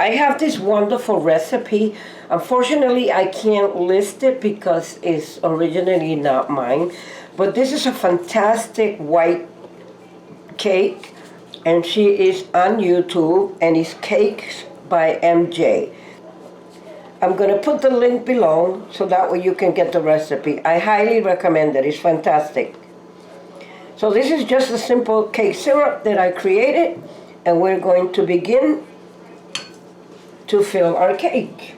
I have this wonderful recipe. Unfortunately, I can't list it because it's originally not mine. But this is a fantastic white cake, and she is on YouTube, and it's Cakes by MJ. I'm going to put the link below so that way you can get the recipe. I highly recommend it. It's fantastic. So this is just a simple cake syrup that I created, and we're going to begin to fill our cake.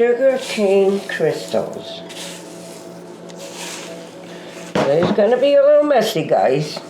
Sugar cane crystals. It's going to be a little messy, guys.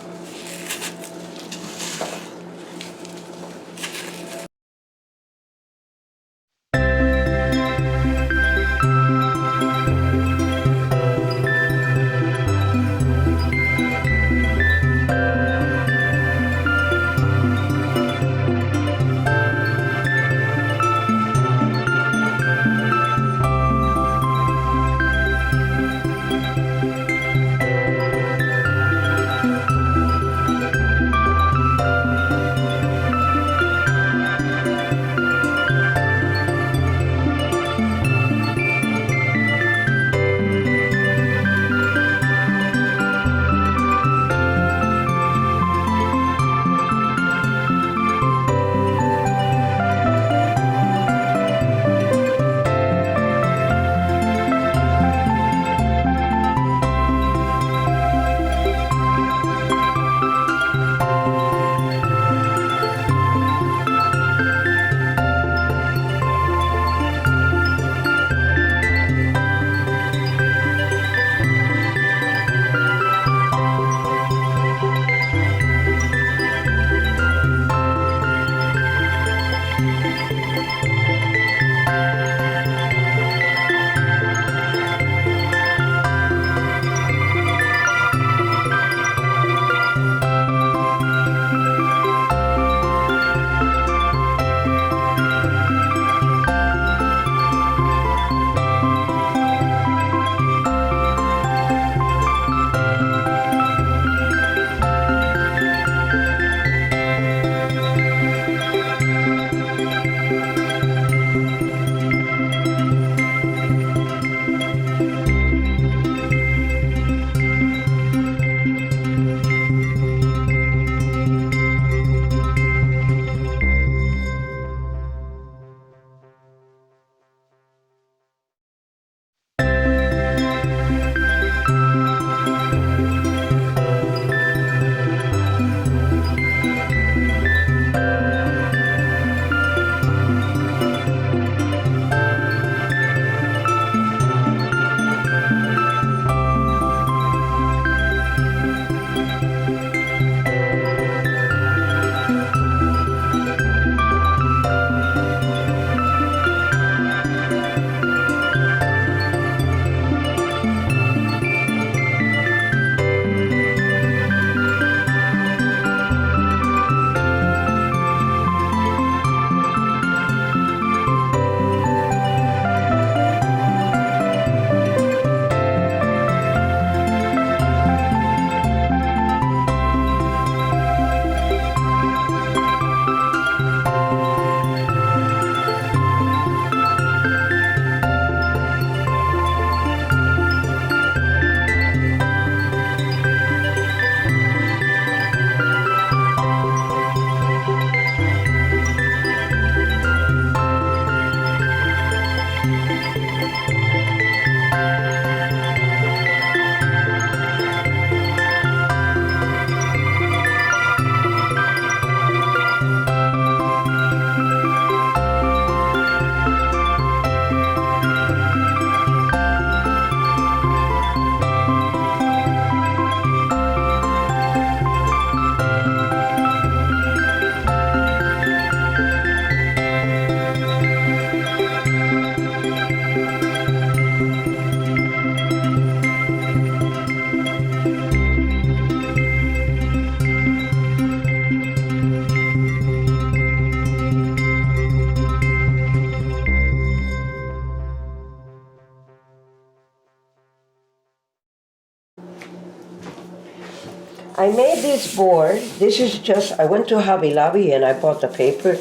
I made this board. This is just, I went to Hobby Lobby and I bought the paper.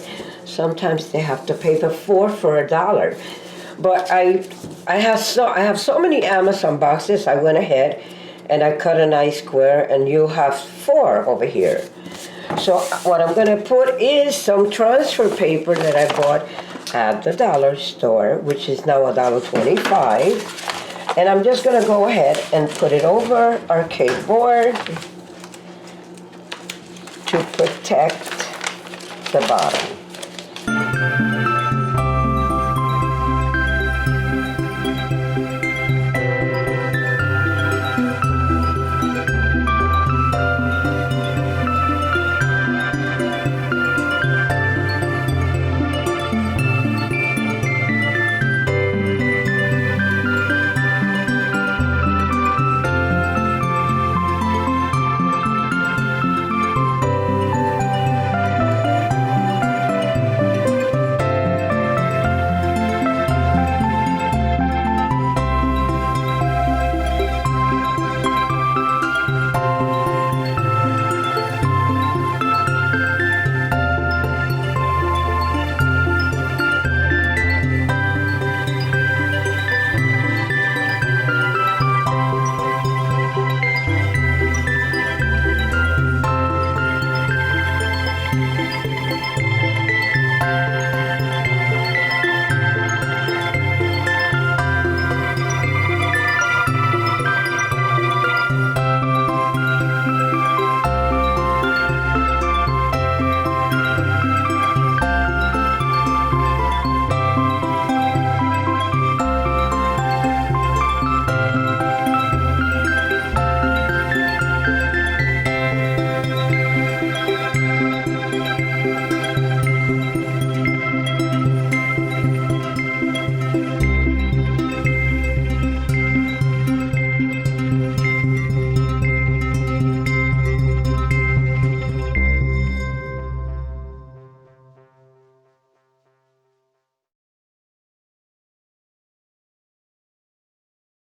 Sometimes they have the paper for $1. But I have so many Amazon boxes. I went ahead and I cut a nice square, and you have 4 over here. So what I'm gonna put is some transfer paper that I bought at the dollar store, which is now $1.25. And I'm just gonna go ahead and put it over our cake board to protect the bottom.